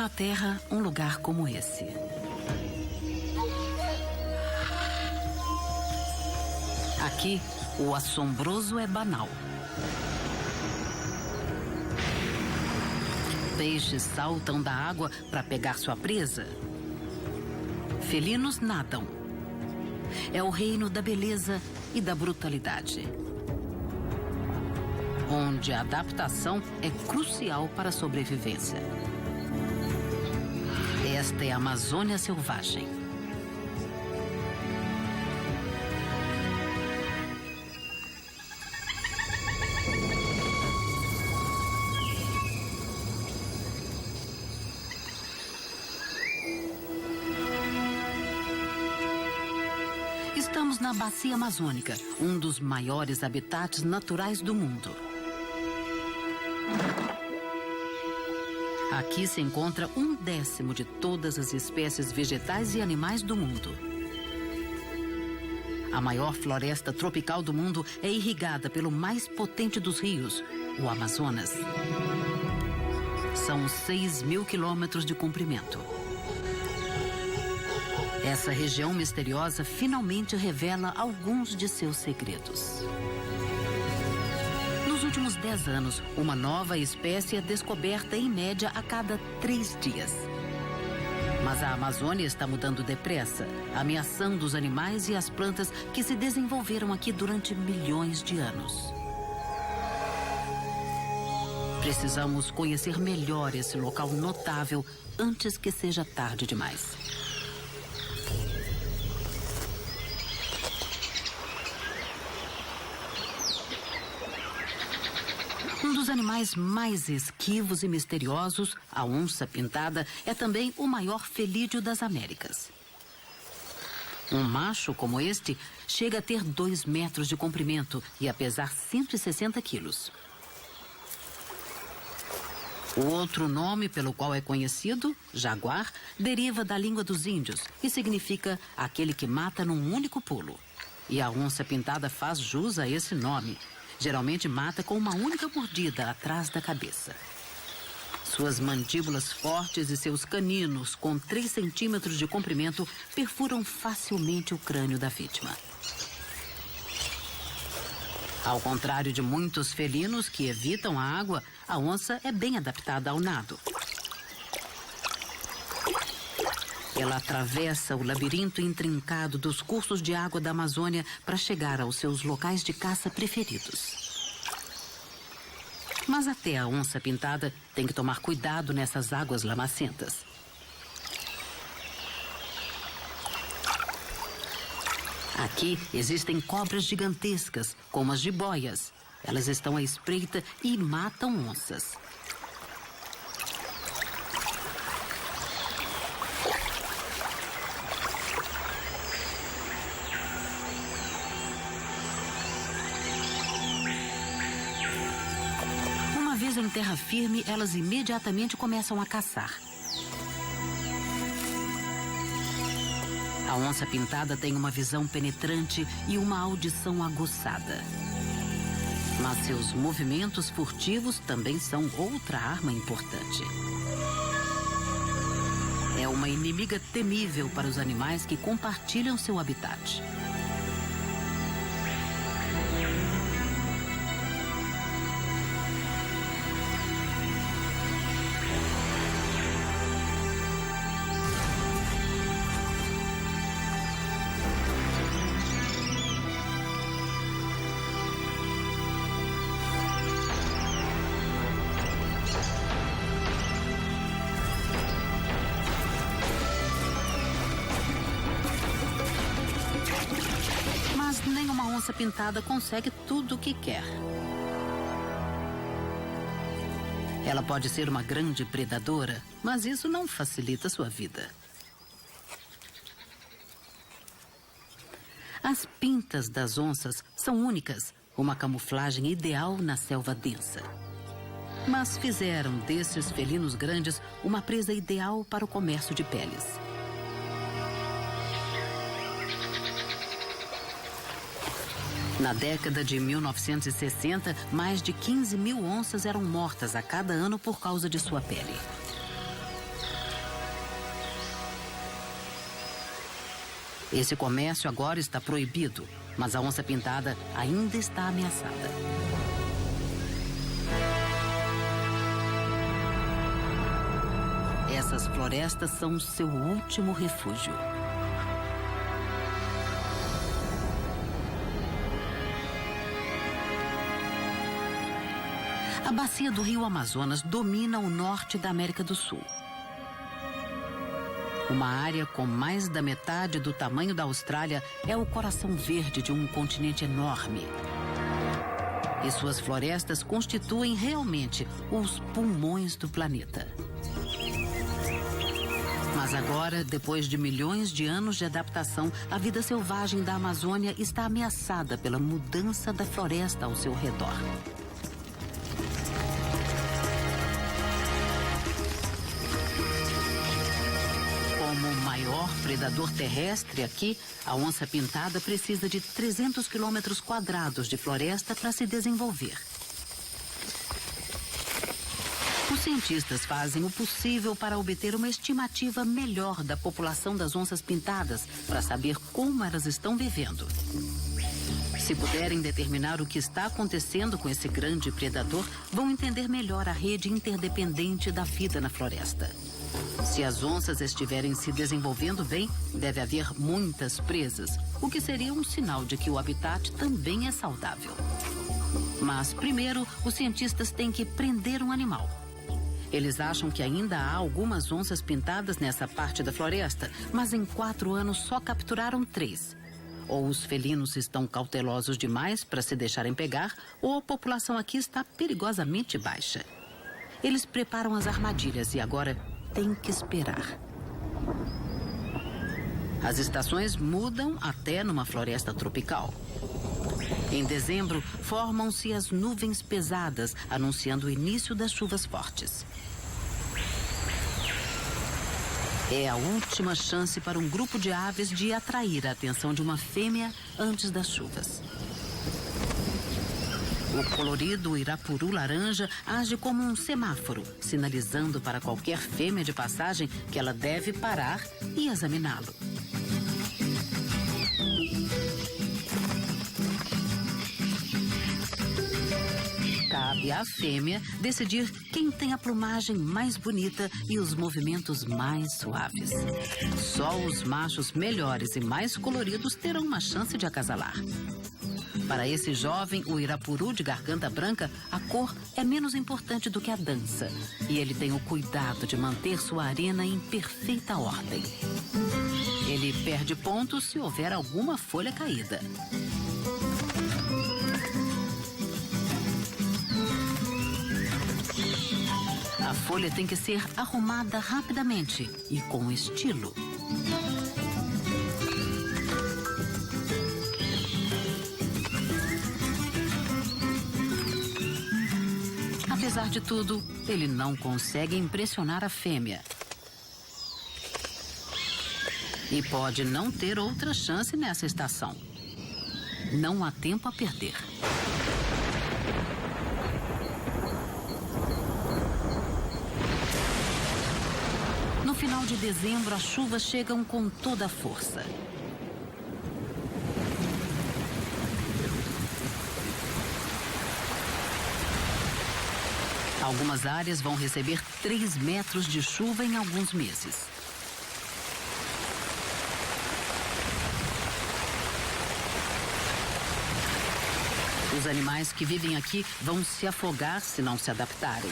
na Terra um lugar como esse. Aqui, o assombroso é banal. Peixes saltam da água para pegar sua presa. Felinos nadam. É o reino da beleza e da brutalidade, onde a adaptação é crucial para a sobrevivência. Esta é a Amazônia selvagem. Estamos na Bacia Amazônica, um dos maiores habitats naturais do mundo. Aqui se encontra 1/10 de todas as espécies vegetais e animais do mundo. A maior floresta tropical do mundo é irrigada pelo mais potente dos rios, o Amazonas. São 6.000 quilômetros de comprimento. Essa região misteriosa finalmente revela alguns de seus segredos. Nos últimos 10 anos, uma nova espécie é descoberta em média a cada 3 dias. Mas a Amazônia está mudando depressa, ameaçando os animais e as plantas que se desenvolveram aqui durante milhões de anos. Precisamos conhecer melhor esse local notável antes que seja tarde demais. Um dos animais mais esquivos e misteriosos, a onça-pintada, é também o maior felídeo das Américas. Um macho como este chega a ter 2 metros de comprimento e a pesar 160 quilos. O outro nome pelo qual é conhecido, jaguar, deriva da língua dos índios e significa aquele que mata num único pulo. E a onça-pintada faz jus a esse nome. Geralmente mata com uma única mordida atrás da cabeça. Suas mandíbulas fortes e seus caninos, com 3 centímetros de comprimento, perfuram facilmente o crânio da vítima. Ao contrário de muitos felinos que evitam a água, a onça é bem adaptada ao nado. Ela atravessa o labirinto intrincado dos cursos de água da Amazônia para chegar aos seus locais de caça preferidos. Mas até a onça-pintada tem que tomar cuidado nessas águas lamacentas. Aqui existem cobras gigantescas, como as jiboias. Elas estão à espreita e matam onças. Uma vez em terra firme, elas imediatamente começam a caçar. A onça-pintada tem uma visão penetrante e uma audição aguçada. Mas seus movimentos furtivos também são outra arma importante. É uma inimiga temível para os animais que compartilham seu habitat. A onça-pintada consegue tudo o que quer. Ela pode ser uma grande predadora, mas isso não facilita sua vida. As pintas das onças são únicas, uma camuflagem ideal na selva densa. Mas fizeram desses felinos grandes uma presa ideal para o comércio de peles. Na década de 1960, mais de 15.000 onças eram mortas a cada ano por causa de sua pele. Esse comércio agora está proibido, mas a onça-pintada ainda está ameaçada. Essas florestas são seu último refúgio. A bacia do Rio Amazonas domina o norte da América do Sul. Uma área com mais da metade do tamanho da Austrália é o coração verde de um continente enorme. E suas florestas constituem realmente os pulmões do planeta. Mas agora, depois de milhões de anos de adaptação, a vida selvagem da Amazônia está ameaçada pela mudança da floresta ao seu redor. Como o maior predador terrestre aqui, a onça-pintada precisa de 300 quilômetros quadrados de floresta para se desenvolver. Os cientistas fazem o possível para obter uma estimativa melhor da população das onças pintadas, para saber como elas estão vivendo. Se puderem determinar o que está acontecendo com esse grande predador, vão entender melhor a rede interdependente da vida na floresta. Se as onças estiverem se desenvolvendo bem, deve haver muitas presas, o que seria um sinal de que o habitat também é saudável. Mas, primeiro, os cientistas têm que prender um animal. Eles acham que ainda há algumas onças pintadas nessa parte da floresta, mas em 4 anos só capturaram 3. Ou os felinos estão cautelosos demais para se deixarem pegar, ou a população aqui está perigosamente baixa. Eles preparam as armadilhas e agora tem que esperar. As estações mudam até numa floresta tropical. Em dezembro, formam-se as nuvens pesadas, anunciando o início das chuvas fortes. É a última chance para um grupo de aves de atrair a atenção de uma fêmea antes das chuvas. O colorido irapuru laranja age como um semáforo, sinalizando para qualquer fêmea de passagem que ela deve parar e examiná-lo. Cabe à fêmea decidir quem tem a plumagem mais bonita e os movimentos mais suaves. Só os machos melhores e mais coloridos terão uma chance de acasalar. Para esse jovem, o irapuru de garganta branca, a cor é menos importante do que a dança. E ele tem o cuidado de manter sua arena em perfeita ordem. Ele perde pontos se houver alguma folha caída. A folha tem que ser arrumada rapidamente e com estilo. Apesar de tudo, ele não consegue impressionar a fêmea. E pode não ter outra chance nessa estação. Não há tempo a perder. No final de dezembro, as chuvas chegam com toda a força. Algumas áreas vão receber 3 metros de chuva em alguns meses. Os animais que vivem aqui vão se afogar se não se adaptarem.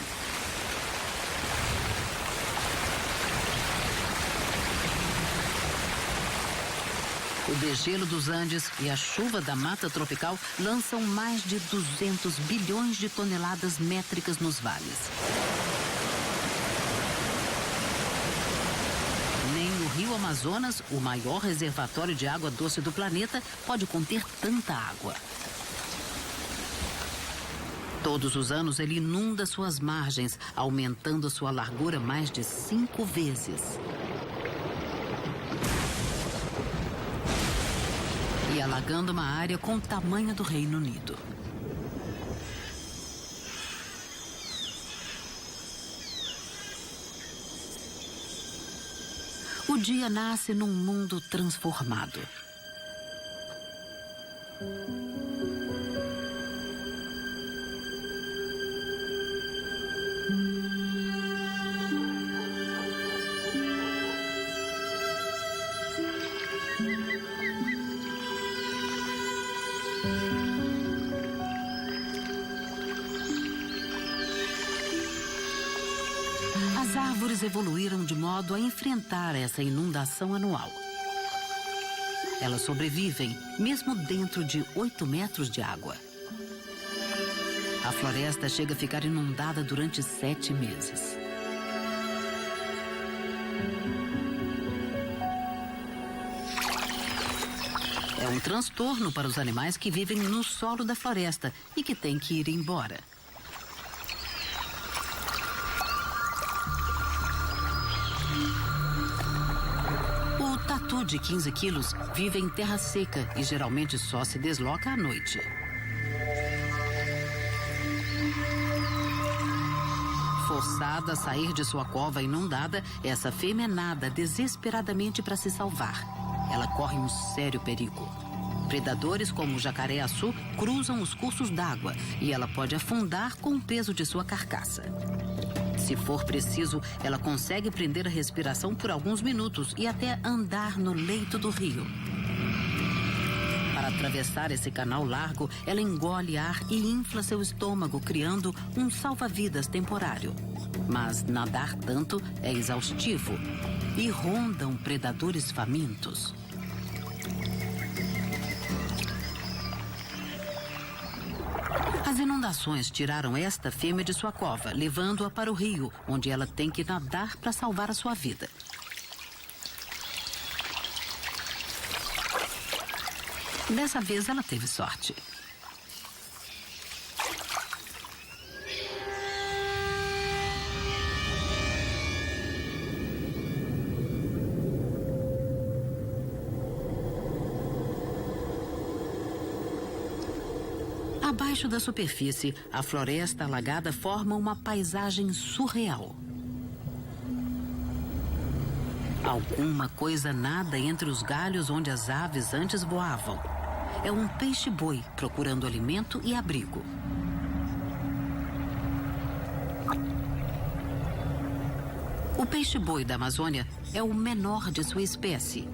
O degelo dos Andes e a chuva da mata tropical lançam mais de 200 bilhões de toneladas métricas nos vales. Nem o Rio Amazonas, o maior reservatório de água doce do planeta, pode conter tanta água. Todos os anos ele inunda suas margens, aumentando sua largura mais de 5 vezes. E alagando uma área com o tamanho do Reino Unido. O dia nasce num mundo transformado. As árvores evoluíram de modo a enfrentar essa inundação anual. Elas sobrevivem, mesmo dentro de 8 metros de água. A floresta chega a ficar inundada durante 7 meses. É um transtorno para os animais que vivem no solo da floresta e que têm que ir embora. O tatu de 15 quilos vive em terra seca e geralmente só se desloca à noite. Forçada a sair de sua cova inundada, essa fêmea nada desesperadamente para se salvar. Ela corre um sério perigo. Predadores como o jacaré-açu cruzam os cursos d'água e ela pode afundar com o peso de sua carcaça. Se for preciso, ela consegue prender a respiração por alguns minutos e até andar no leito do rio. Para atravessar esse canal largo, ela engole ar e infla seu estômago, criando um salva-vidas temporário. Mas nadar tanto é exaustivo e rondam predadores famintos. As inundações tiraram esta fêmea de sua cova, levando-a para o rio, onde ela tem que nadar para salvar a sua vida. Dessa vez ela teve sorte. Abaixo da superfície, a floresta alagada forma uma paisagem surreal. Alguma coisa nada entre os galhos onde as aves antes voavam. É um peixe-boi procurando alimento e abrigo. O peixe-boi da Amazônia é o menor de sua espécie.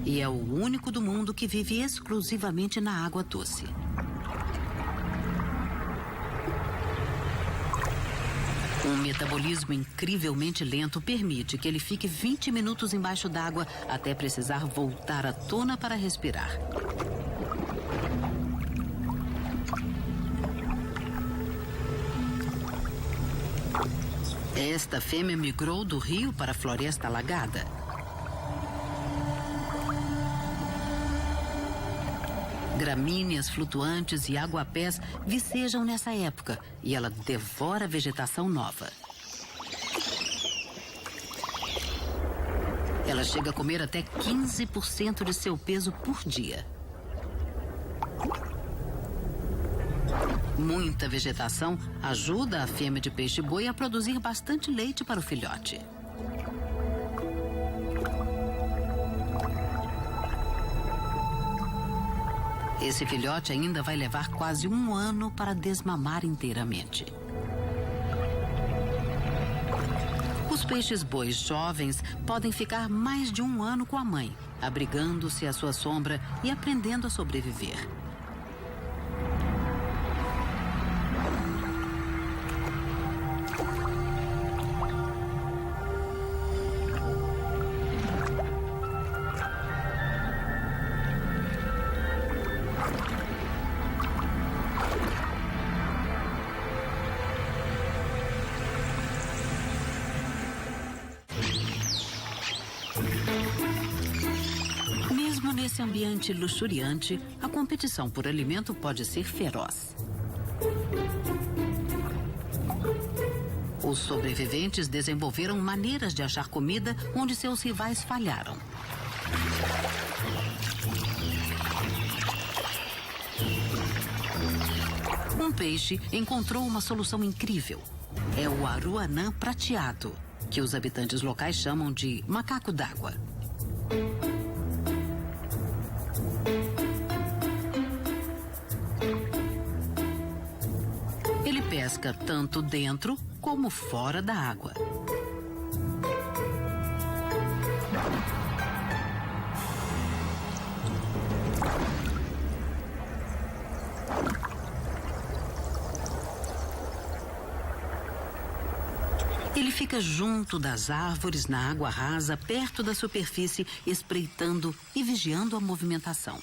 E é o único do mundo que vive exclusivamente na água doce. Um metabolismo incrivelmente lento permite que ele fique 20 minutos embaixo d'água até precisar voltar à tona para respirar. Esta fêmea migrou do rio para a floresta alagada. Gramíneas flutuantes e aguapés vicejam nessa época e ela devora a vegetação nova. Ela chega a comer até 15% de seu peso por dia. Muita vegetação ajuda a fêmea de peixe-boi a produzir bastante leite para o filhote. Esse filhote ainda vai levar quase 1 ano para desmamar inteiramente. Os peixes-bois jovens podem ficar mais de 1 ano com a mãe, abrigando-se à sua sombra e aprendendo a sobreviver. Nesse ambiente luxuriante, a competição por alimento pode ser feroz. Os sobreviventes desenvolveram maneiras de achar comida onde seus rivais falharam. Um peixe encontrou uma solução incrível. É o aruanã prateado, que os habitantes locais chamam de macaco d'água. Ele pesca tanto dentro como fora da água. Ele fica junto das árvores na água rasa, perto da superfície, espreitando e vigiando a movimentação.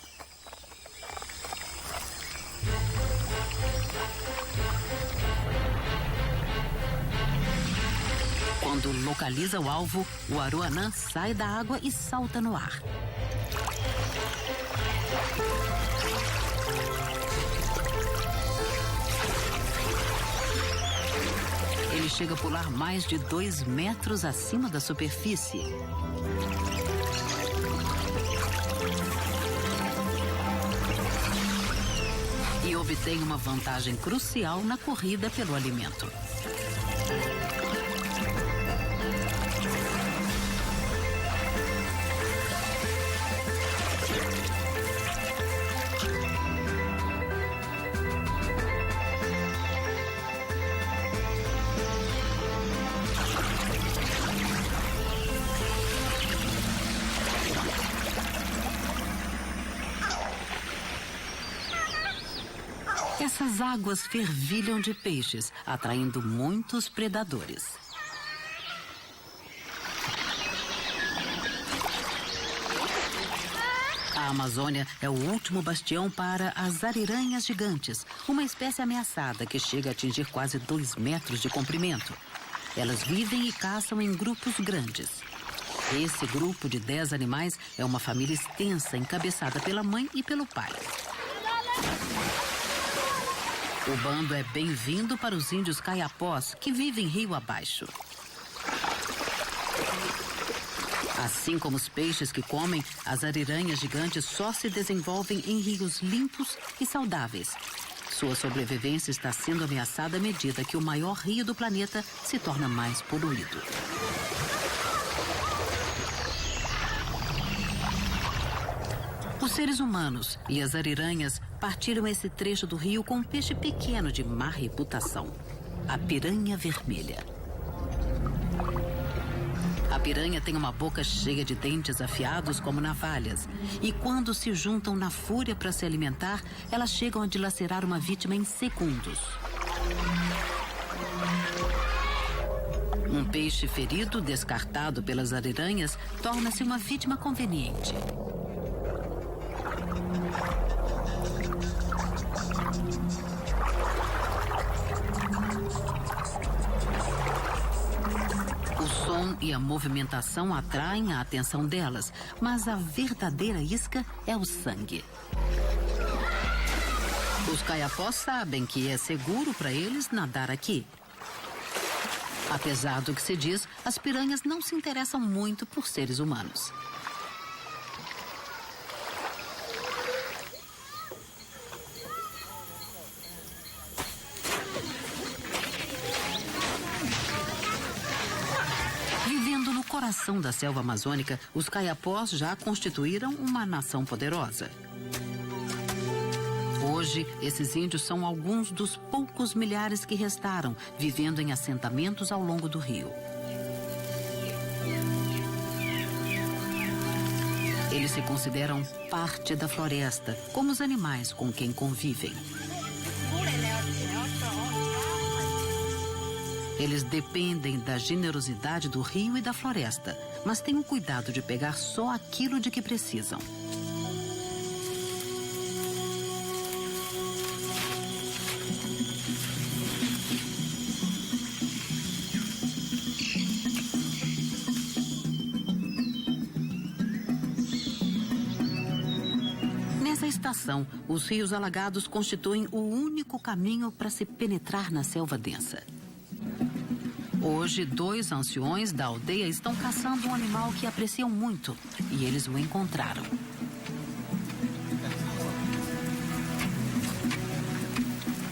Quando localiza o alvo, o aroanã sai da água e salta no ar. Ele chega a pular mais de 2 metros acima da superfície. E obtém uma vantagem crucial na corrida pelo alimento. Essas águas fervilham de peixes, atraindo muitos predadores. A Amazônia é o último bastião para as ariranhas gigantes, uma espécie ameaçada que chega a atingir quase 2 metros de comprimento. Elas vivem e caçam em grupos grandes. Esse grupo de 10 animais é uma família extensa, encabeçada pela mãe e pelo pai. O bando é bem-vindo para os índios caiapós, que vivem rio abaixo. Assim como os peixes que comem, as ariranhas gigantes só se desenvolvem em rios limpos e saudáveis. Sua sobrevivência está sendo ameaçada à medida que o maior rio do planeta se torna mais poluído. Os seres humanos e as ariranhas partilham esse trecho do rio com um peixe pequeno de má reputação, a piranha vermelha. A piranha tem uma boca cheia de dentes afiados como navalhas, e quando se juntam na fúria para se alimentar, elas chegam a dilacerar uma vítima em segundos. Um peixe ferido, descartado pelas ariranhas, torna-se uma vítima conveniente. O som e a movimentação atraem a atenção delas, mas a verdadeira isca é o sangue. Os caiapós sabem que é seguro para eles nadar aqui. Apesar do que se diz, as piranhas não se interessam muito por seres humanos. Vivendo no coração da selva amazônica, os caiapós já constituíram uma nação poderosa. Hoje, esses índios são alguns dos poucos milhares que restaram, vivendo em assentamentos ao longo do rio. Eles se consideram parte da floresta, como os animais com quem convivem. Eles dependem da generosidade do rio e da floresta, mas têm o cuidado de pegar só aquilo de que precisam. Nessa estação, os rios alagados constituem o único caminho para se penetrar na selva densa. Hoje, 2 anciões da aldeia estão caçando um animal que apreciam muito e eles o encontraram.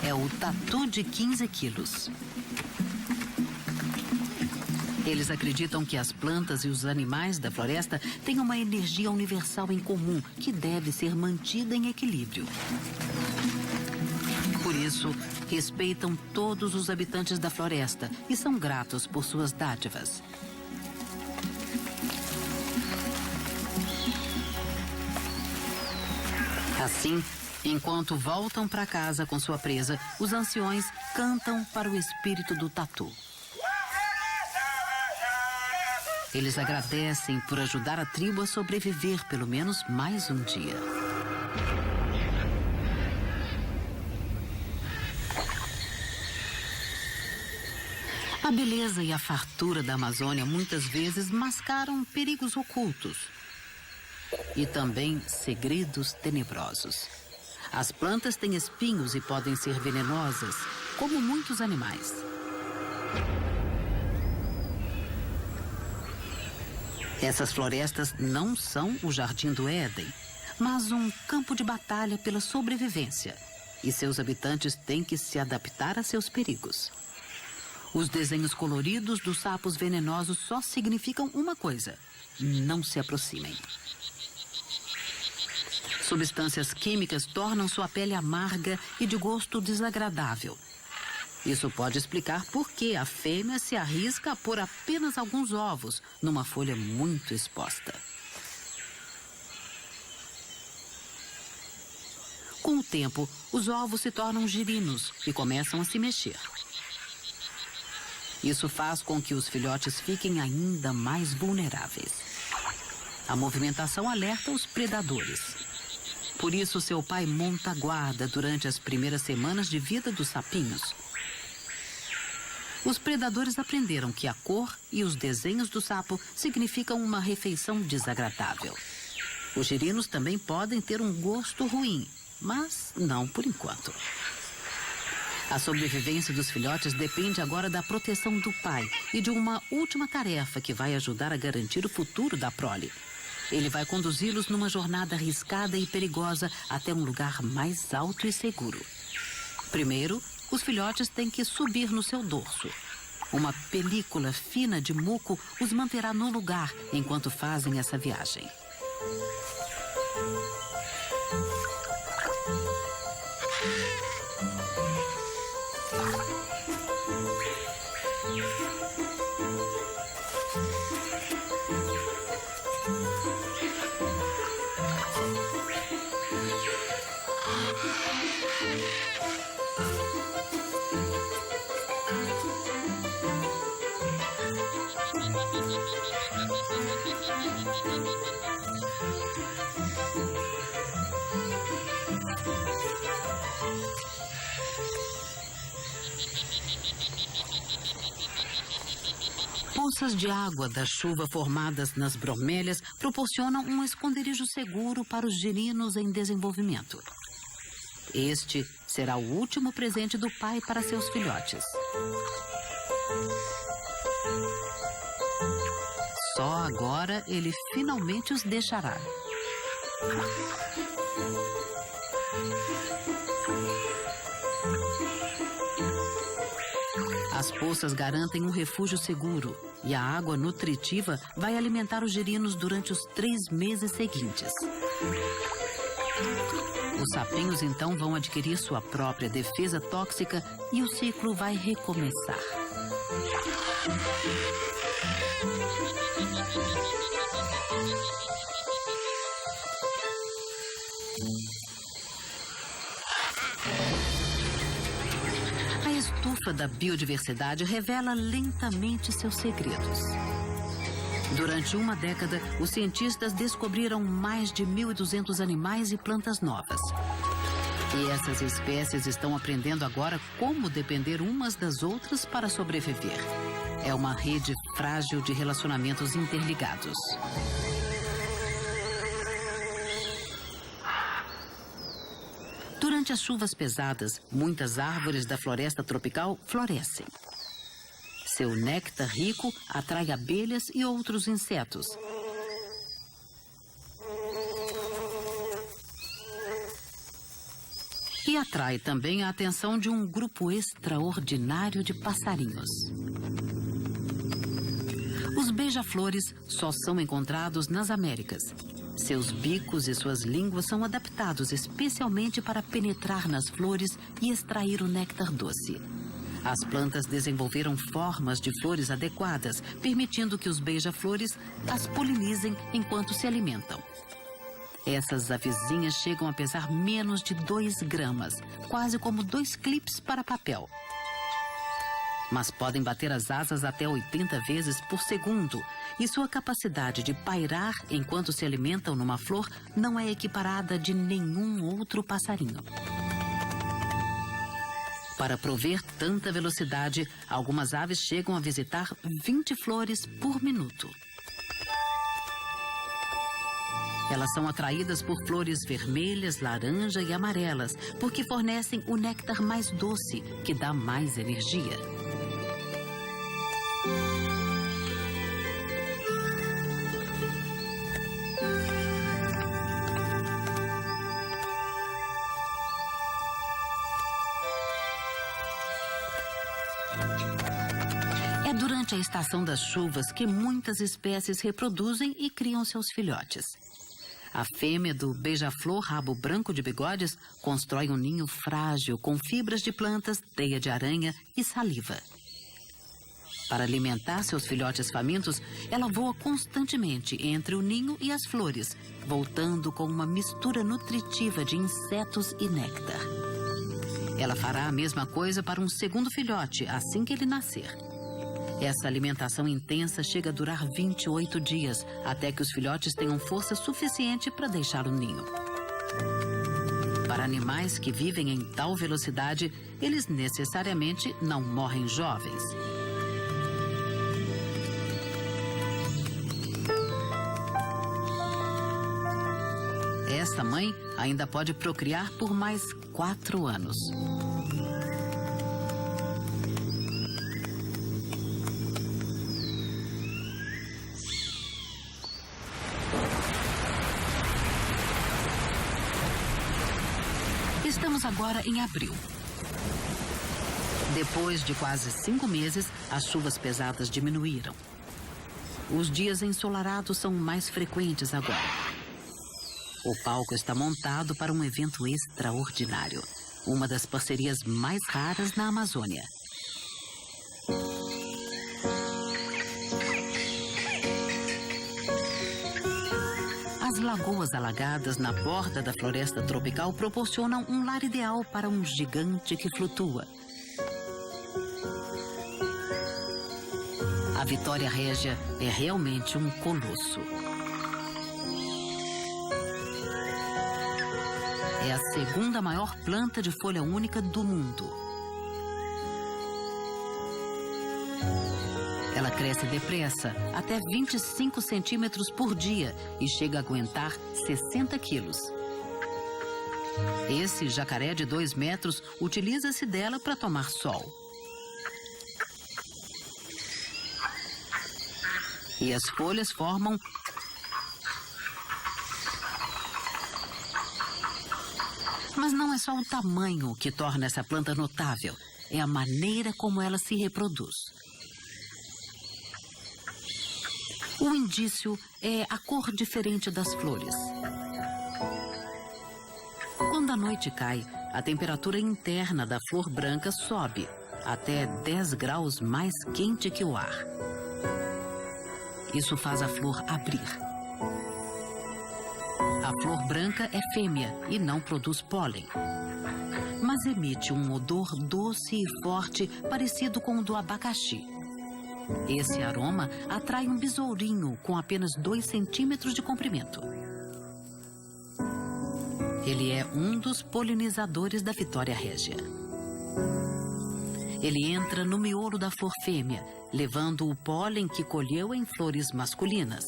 É o tatu de 15 quilos. Eles acreditam que as plantas e os animais da floresta têm uma energia universal em comum que deve ser mantida em equilíbrio. Por isso, respeitam todos os habitantes da floresta e são gratos por suas dádivas. Assim, enquanto voltam para casa com sua presa, os anciões cantam para o espírito do tatu. Eles agradecem por ajudar a tribo a sobreviver pelo menos mais um dia. A beleza e a fartura da Amazônia muitas vezes mascaram perigos ocultos e também segredos tenebrosos. As plantas têm espinhos e podem ser venenosas, como muitos animais. Essas florestas não são o Jardim do Éden, mas um campo de batalha pela sobrevivência. E seus habitantes têm que se adaptar a seus perigos. Os desenhos coloridos dos sapos venenosos só significam uma coisa: não se aproximem. Substâncias químicas tornam sua pele amarga e de gosto desagradável. Isso pode explicar por que a fêmea se arrisca a pôr apenas alguns ovos numa folha muito exposta. Com o tempo, os ovos se tornam girinos e começam a se mexer. Isso faz com que os filhotes fiquem ainda mais vulneráveis. A movimentação alerta os predadores. Por isso, seu pai monta guarda durante as primeiras semanas de vida dos sapinhos. Os predadores aprenderam que a cor e os desenhos do sapo significam uma refeição desagradável. Os girinos também podem ter um gosto ruim, mas não por enquanto. A sobrevivência dos filhotes depende agora da proteção do pai e de uma última tarefa que vai ajudar a garantir o futuro da prole. Ele vai conduzi-los numa jornada arriscada e perigosa até um lugar mais alto e seguro. Primeiro, os filhotes têm que subir no seu dorso. Uma película fina de muco os manterá no lugar enquanto fazem essa viagem. Poças de água da chuva formadas nas bromélias proporcionam um esconderijo seguro para os girinos em desenvolvimento. Este será o último presente do pai para seus filhotes. Só agora ele finalmente os deixará. As poças garantem um refúgio seguro e a água nutritiva vai alimentar os girinos durante os 3 meses seguintes. Os sapinhos então vão adquirir sua própria defesa tóxica e o ciclo vai recomeçar. A estufa da biodiversidade revela lentamente seus segredos. Durante uma década, os cientistas descobriram mais de 1.200 animais e plantas novas. E essas espécies estão aprendendo agora como depender umas das outras para sobreviver. É uma rede frágil de relacionamentos interligados. Durante as chuvas pesadas, muitas árvores da floresta tropical florescem. Seu néctar rico atrai abelhas e outros insetos. E atrai também a atenção de um grupo extraordinário de passarinhos. beija-flores só são encontrados nas Américas. Seus bicos e suas línguas são adaptados especialmente para penetrar nas flores e extrair o néctar doce. As plantas desenvolveram formas de flores adequadas, permitindo que os beija-flores as polinizem enquanto se alimentam. Essas avezinhas chegam a pesar menos de 2 gramas, quase como 2 clipes para papel. Mas podem bater as asas até 80 vezes por segundo, e sua capacidade de pairar enquanto se alimentam numa flor não é equiparada de nenhum outro passarinho. Para prover tanta velocidade, algumas aves chegam a visitar 20 flores por minuto. Elas são atraídas por flores vermelhas, laranja e amarelas, porque fornecem o néctar mais doce, que dá mais energia. É durante a estação das chuvas que muitas espécies reproduzem e criam seus filhotes. A fêmea do beija-flor rabo branco de bigodes constrói um ninho frágil com fibras de plantas, teia de aranha e saliva. Para alimentar seus filhotes famintos, ela voa constantemente entre o ninho e as flores, voltando com uma mistura nutritiva de insetos e néctar. Ela fará a mesma coisa para um segundo filhote assim que ele nascer. Essa alimentação intensa chega a durar 28 dias, até que os filhotes tenham força suficiente para deixar o ninho. Para animais que vivem em tal velocidade, eles necessariamente não morrem jovens. Essa mãe ainda pode procriar por mais 4 anos. Estamos agora em abril. Depois de quase 5 meses, as chuvas pesadas diminuíram. Os dias ensolarados são mais frequentes agora. O palco está montado para um evento extraordinário, uma das parcerias mais raras na Amazônia. As lagoas alagadas na borda da floresta tropical proporcionam um lar ideal para um gigante que flutua. A Vitória Régia é realmente um colosso. É a segunda maior planta de folha única do mundo. Ela cresce depressa, até 25 centímetros por dia, e chega a aguentar 60 quilos. Esse jacaré de 2 metros utiliza-se dela para tomar sol. E as folhas formam Mas não é só o tamanho que torna essa planta notável, é a maneira como ela se reproduz. O indício é a cor diferente das flores. Quando a noite cai, a temperatura interna da flor branca sobe, até 10 graus mais quente que o ar. Isso faz a flor abrir. A flor branca é fêmea e não produz pólen, mas emite um odor doce e forte parecido com o do abacaxi. Esse aroma atrai um besourinho com apenas 2 centímetros de comprimento. Ele é um dos polinizadores da Vitória Régia. Ele entra no miolo da flor fêmea, levando o pólen que colheu em flores masculinas.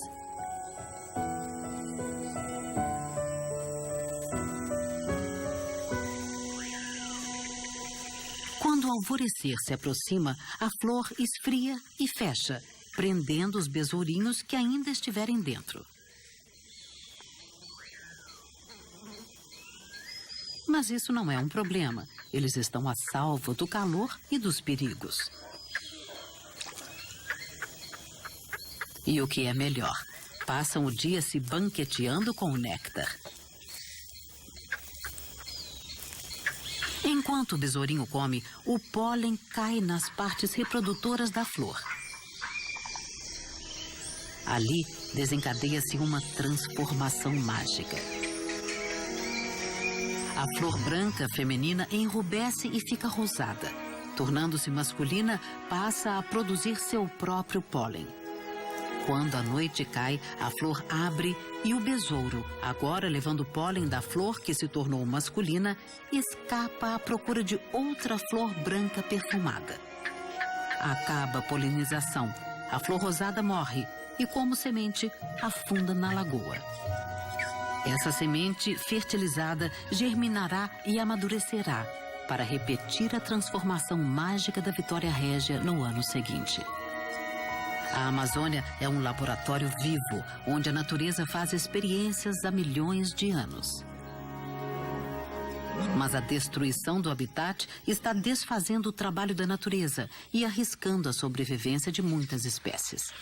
Quando o alvorecer se aproxima, a flor esfria e fecha, prendendo os besourinhos que ainda estiverem dentro. Mas isso não é um problema. Eles estão a salvo do calor e dos perigos. E o que é melhor, passam o dia se banqueteando com o néctar. Enquanto o besourinho come, o pólen cai nas partes reprodutoras da flor. Ali desencadeia-se uma transformação mágica. A flor branca feminina enrubesce e fica rosada. Tornando-se masculina, passa a produzir seu próprio pólen. Quando a noite cai, a flor abre e o besouro, agora levando o pólen da flor que se tornou masculina, escapa à procura de outra flor branca perfumada. Acaba a polinização. A flor rosada morre e, como semente, afunda na lagoa. Essa semente fertilizada germinará e amadurecerá para repetir a transformação mágica da Vitória Régia no ano seguinte. A Amazônia é um laboratório vivo, onde a natureza faz experiências há milhões de anos. Mas a destruição do habitat está desfazendo o trabalho da natureza e arriscando a sobrevivência de muitas espécies.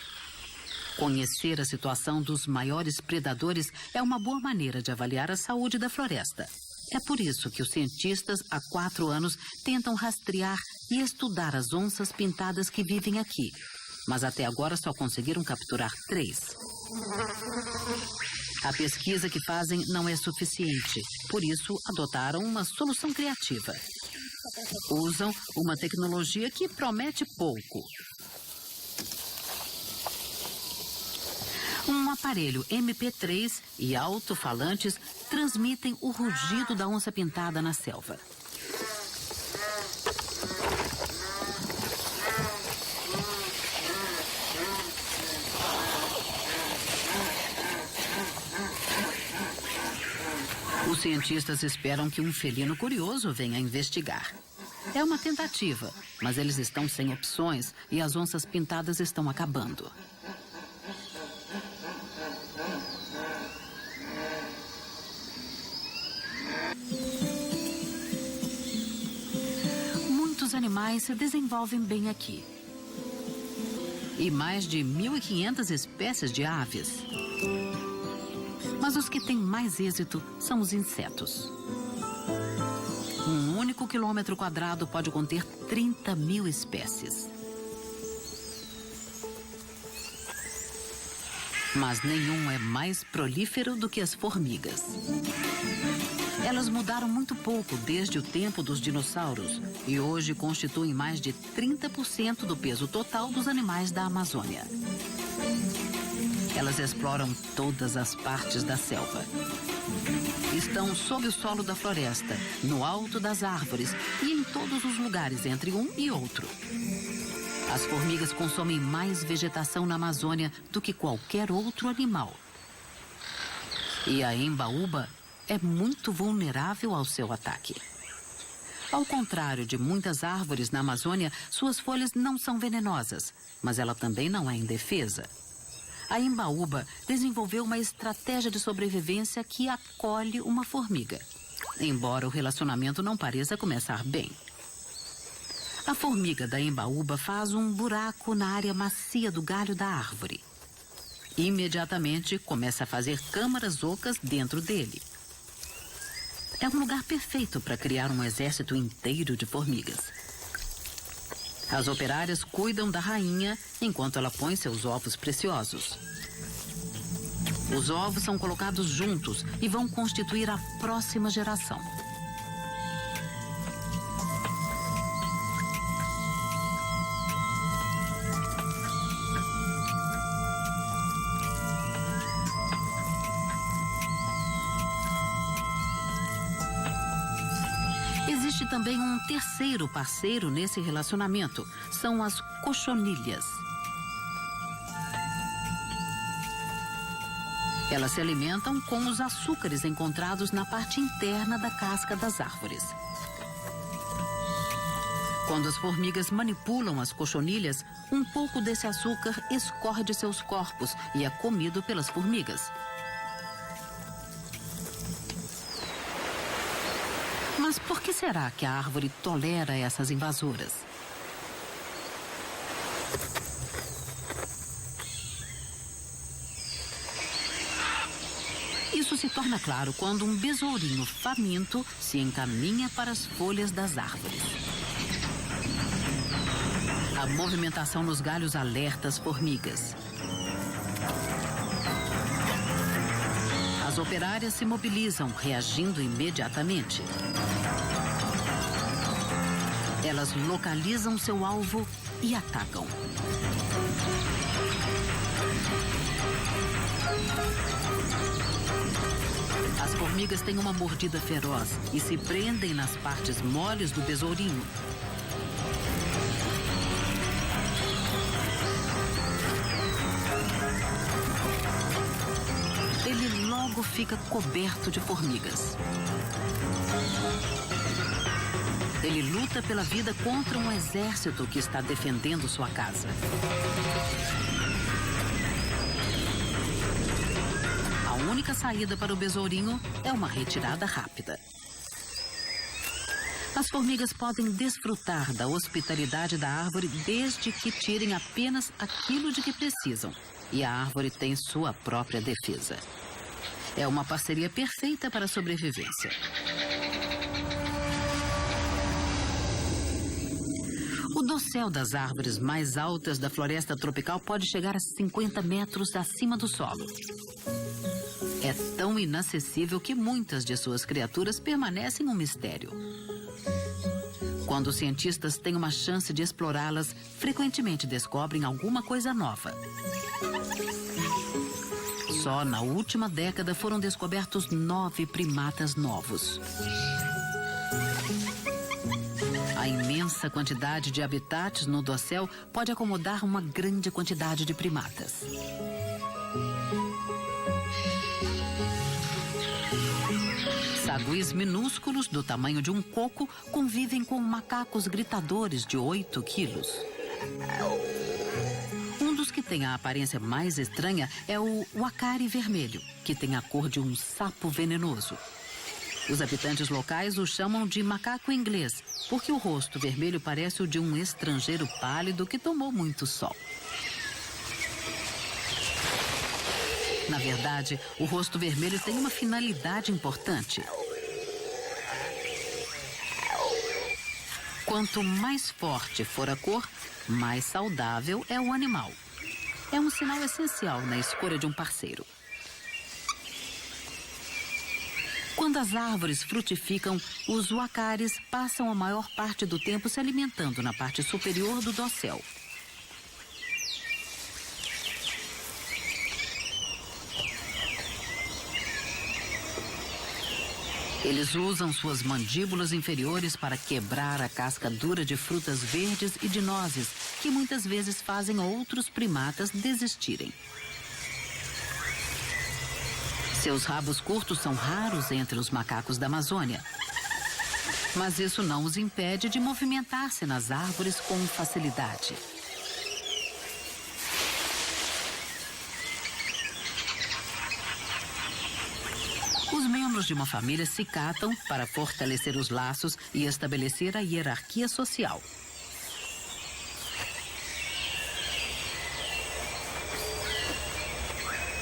Conhecer a situação dos maiores predadores é uma boa maneira de avaliar a saúde da floresta. É por isso que os cientistas, há 4 anos, tentam rastrear e estudar as onças pintadas que vivem aqui. Mas até agora só conseguiram capturar 3. A pesquisa que fazem não é suficiente, por isso adotaram uma solução criativa. Usam uma tecnologia que promete pouco. Um aparelho MP3 e alto-falantes transmitem o rugido da onça pintada na selva. Os cientistas esperam que um felino curioso venha investigar. É uma tentativa, mas eles estão sem opções e as onças pintadas estão acabando. Muitos animais se desenvolvem bem aqui. E mais de 1.500 espécies de aves. Mas os que têm mais êxito são os insetos. Um único quilômetro quadrado pode conter 30.000 espécies. Mas nenhum é mais prolífero do que as formigas. Elas mudaram muito pouco desde o tempo dos dinossauros e hoje constituem mais de 30% do peso total dos animais da Amazônia. Elas exploram todas as partes da selva. Estão sob o solo da floresta, no alto das árvores e em todos os lugares entre um e outro. As formigas consomem mais vegetação na Amazônia do que qualquer outro animal. E a embaúba é muito vulnerável ao seu ataque. Ao contrário de muitas árvores na Amazônia, suas folhas não são venenosas, mas ela também não é indefesa. A embaúba desenvolveu uma estratégia de sobrevivência que acolhe uma formiga, embora o relacionamento não pareça começar bem. A formiga da embaúba faz um buraco na área macia do galho da árvore. Imediatamente começa a fazer câmaras ocas dentro dele. É um lugar perfeito para criar um exército inteiro de formigas. As operárias cuidam da rainha enquanto ela põe seus ovos preciosos. Os ovos são colocados juntos e vão constituir a próxima geração. Existe também um terceiro parceiro nesse relacionamento. São as cochonilhas. Elas se alimentam com os açúcares encontrados na parte interna da casca das árvores. Quando as formigas manipulam as cochonilhas, um pouco desse açúcar escorre de seus corpos e é comido pelas formigas. Mas por que será que a árvore tolera essas invasoras? se torna claro quando um besourinho faminto se encaminha para as folhas das árvores. A movimentação nos galhos alerta as formigas. As operárias se mobilizam, reagindo imediatamente. Elas localizam seu alvo e atacam. As formigas têm uma mordida feroz e se prendem nas partes moles do besourinho. Ele logo fica coberto de formigas. Ele luta pela vida contra um exército que está defendendo sua casa. A única saída para o besourinho é uma retirada rápida. As formigas podem desfrutar da hospitalidade da árvore desde que tirem apenas aquilo de que precisam. E a árvore tem sua própria defesa. É uma parceria perfeita para a sobrevivência. O dossel das árvores mais altas da floresta tropical pode chegar a 50 metros acima do solo. É tão inacessível que muitas de suas criaturas permanecem um mistério. Quando os cientistas têm uma chance de explorá-las, frequentemente descobrem alguma coisa nova. Só na última década foram descobertos 9 primatas novos. A imensa quantidade de habitats no dossel pode acomodar uma grande quantidade de primatas. Saguis minúsculos do tamanho de um coco convivem com macacos gritadores de 8 quilos. Um dos que tem a aparência mais estranha é o uacari vermelho, que tem a cor de um sapo venenoso. Os habitantes locais o chamam de macaco inglês, porque o rosto vermelho parece o de um estrangeiro pálido que tomou muito sol. Na verdade, o rosto vermelho tem uma finalidade importante. Quanto mais forte for a cor, mais saudável é o animal. É um sinal essencial na escolha de um parceiro. Quando as árvores frutificam, os uacaris passam a maior parte do tempo se alimentando na parte superior do dossel. Eles usam suas mandíbulas inferiores para quebrar a casca dura de frutas verdes e de nozes, que muitas vezes fazem outros primatas desistirem. Seus rabos curtos são raros entre os macacos da Amazônia. Mas isso não os impede de movimentar-se nas árvores com facilidade. Os membros de uma família se catam para fortalecer os laços e estabelecer a hierarquia social.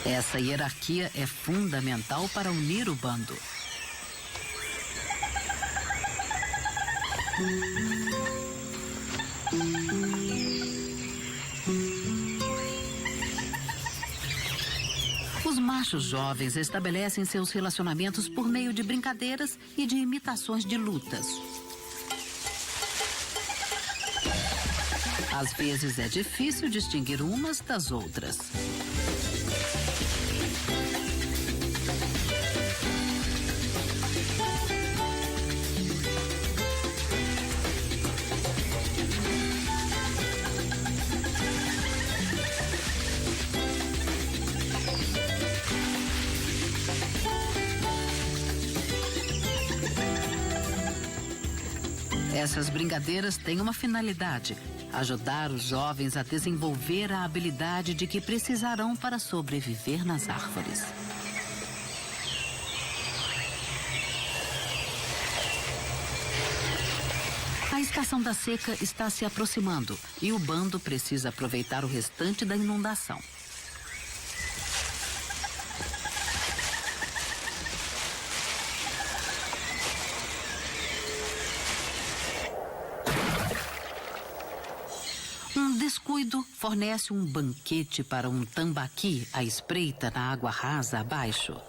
Essa hierarquia é fundamental para unir o bando. Os machos jovens estabelecem seus relacionamentos por meio de brincadeiras e de imitações de lutas. Às vezes é difícil distinguir umas das outras. Essas brincadeiras têm uma finalidade: ajudar os jovens a desenvolver a habilidade de que precisarão para sobreviver nas árvores. A estação da seca está se aproximando e o bando precisa aproveitar o restante da inundação. descuido, fornece um banquete para um tambaqui à espreita na água rasa abaixo.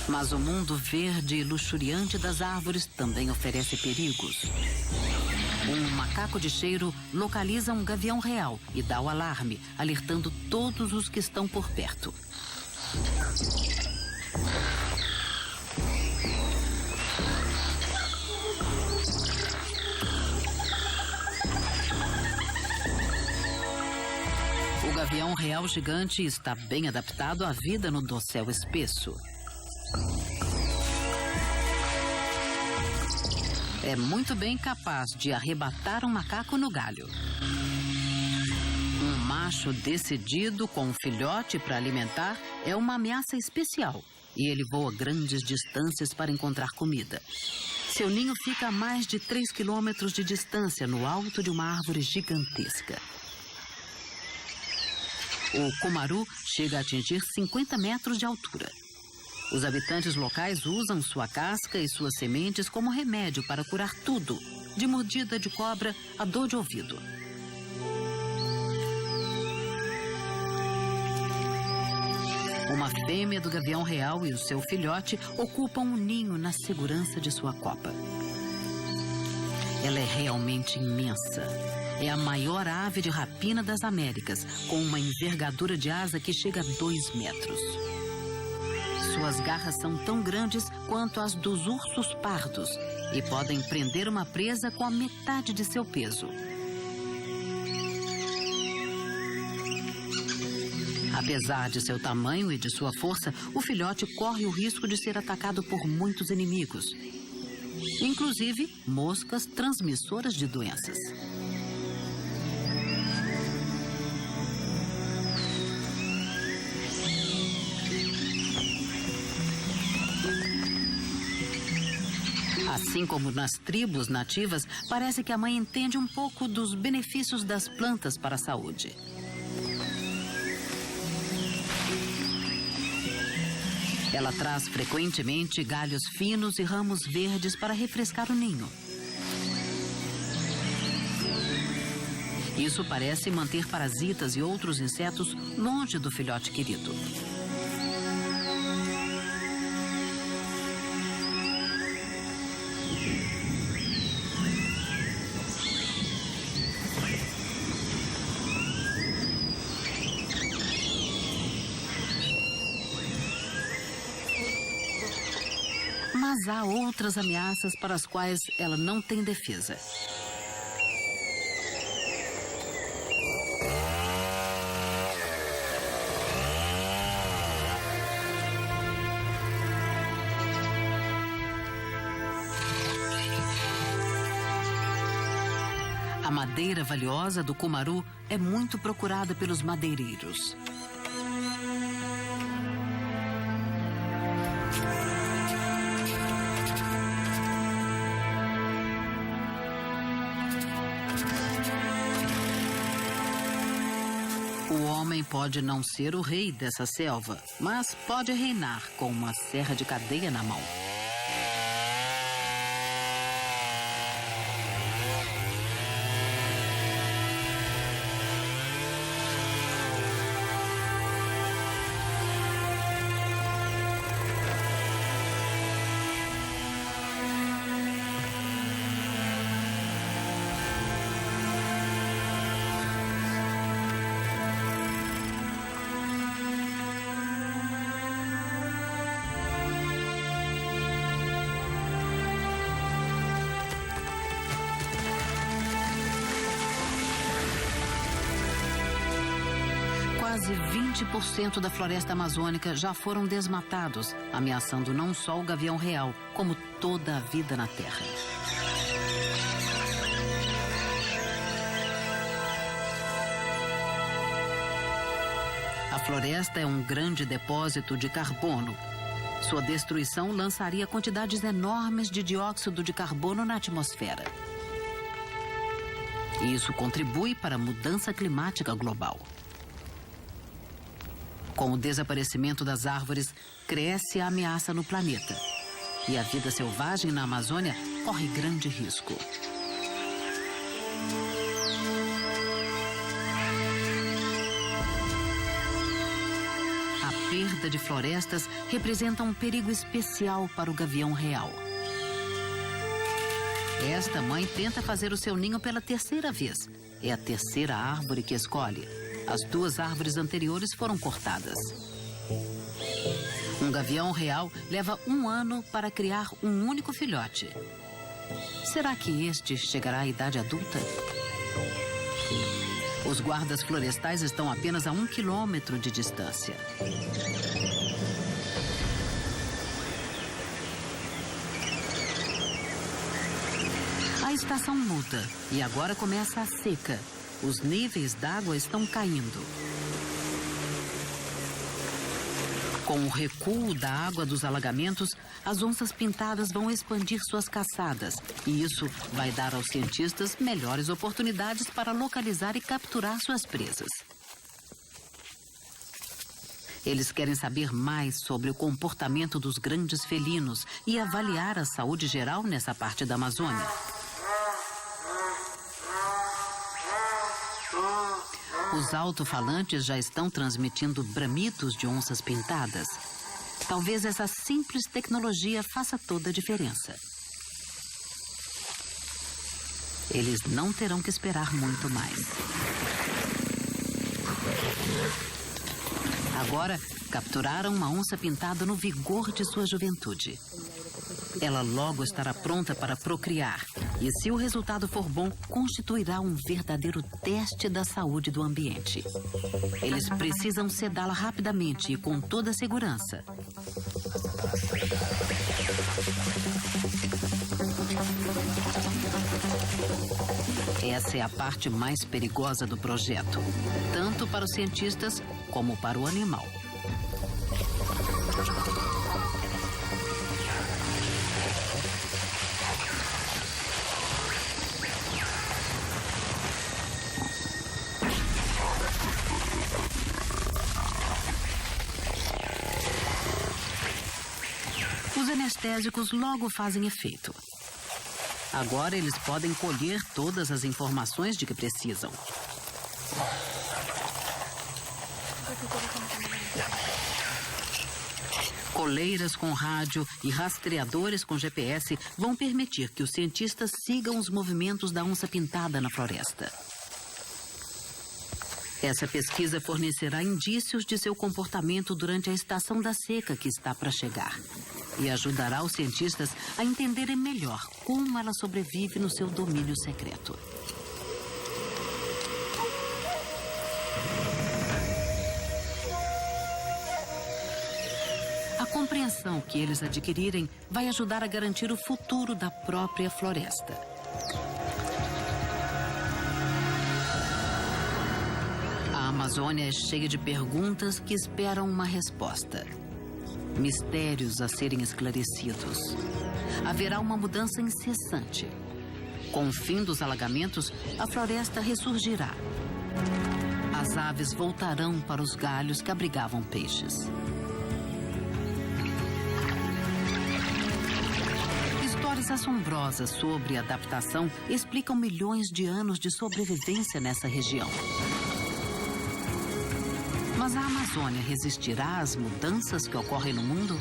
Mas o mundo verde e luxuriante das árvores também oferece perigos. Um macaco de cheiro localiza um gavião real e dá o alarme, alertando todos os que estão por perto. O gavião real gigante está bem adaptado à vida no dossel espesso. É muito bem capaz de arrebatar um macaco no galho. Um macho decidido com um filhote para alimentar é uma ameaça especial e ele voa grandes distâncias para encontrar comida. Seu ninho fica a mais de 3 quilômetros de distância no alto de uma árvore gigantesca. O cumaru chega a atingir 50 metros de altura. Os habitantes locais usam sua casca e suas sementes como remédio para curar tudo, de mordida de cobra a dor de ouvido. Uma fêmea do gavião real e o seu filhote ocupam um ninho na segurança de sua copa. Ela é realmente imensa. É a maior ave de rapina das Américas, com uma envergadura de asa que chega a 2 metros. Suas garras são tão grandes quanto as dos ursos pardos e podem prender uma presa com a metade de seu peso. Apesar de seu tamanho e de sua força, o filhote corre o risco de ser atacado por muitos inimigos, inclusive moscas transmissoras de doenças. Assim como nas tribos nativas, parece que a mãe entende um pouco dos benefícios das plantas para a saúde. Ela traz frequentemente galhos finos e ramos verdes para refrescar o ninho. Isso parece manter parasitas e outros insetos longe do filhote querido. Mas há outras ameaças para as quais ela não tem defesa. A madeira valiosa do cumaru é muito procurada pelos madeireiros. O homem pode não ser o rei dessa selva, mas pode reinar com uma serra de cadeia na mão. Quase 20% da floresta amazônica já foram desmatados, ameaçando não só o gavião real, como toda a vida na Terra. A floresta é um grande depósito de carbono. Sua destruição lançaria quantidades enormes de dióxido de carbono na atmosfera. E isso contribui para a mudança climática global. Com o desaparecimento das árvores, cresce a ameaça no planeta. E a vida selvagem na Amazônia corre grande risco. A perda de florestas representa um perigo especial para o gavião real. Esta mãe tenta fazer o seu ninho pela terceira vez. É a terceira árvore que escolhe. As 2 árvores anteriores foram cortadas. Um gavião real leva 1 ano para criar um único filhote. Será que este chegará à idade adulta? Os guardas florestais estão apenas a 1 quilômetro de distância. A estação muda e agora começa a seca. Os níveis d'água estão caindo. Com o recuo da água dos alagamentos, as onças pintadas vão expandir suas caçadas. E isso vai dar aos cientistas melhores oportunidades para localizar e capturar suas presas. Eles querem saber mais sobre o comportamento dos grandes felinos e avaliar a saúde geral nessa parte da Amazônia. Os alto-falantes já estão transmitindo bramidos de onças pintadas. Talvez essa simples tecnologia faça toda a diferença. Eles não terão que esperar muito mais. Agora, capturaram uma onça pintada no vigor de sua juventude. Ela logo estará pronta para procriar. E se o resultado for bom, constituirá um verdadeiro teste da saúde do ambiente. Eles precisam sedá-la rapidamente e com toda a segurança. Essa é a parte mais perigosa do projeto, tanto para os cientistas como para o animal. Os anestésicos logo fazem efeito. Agora eles podem colher todas as informações de que precisam. Coleiras com rádio e rastreadores com GPS vão permitir que os cientistas sigam os movimentos da onça pintada na floresta. Essa pesquisa fornecerá indícios de seu comportamento durante a estação da seca que está para chegar e ajudará os cientistas a entenderem melhor como ela sobrevive no seu domínio secreto. A compreensão que eles adquirirem vai ajudar a garantir o futuro da própria floresta. A Amazônia é cheia de perguntas que esperam uma resposta. Mistérios a serem esclarecidos. Haverá uma mudança incessante. Com o fim dos alagamentos, a floresta ressurgirá. As aves voltarão para os galhos que abrigavam peixes. Histórias assombrosas sobre adaptação explicam milhões de anos de sobrevivência nessa região. Mas a Amazônia resistirá às mudanças que ocorrem no mundo?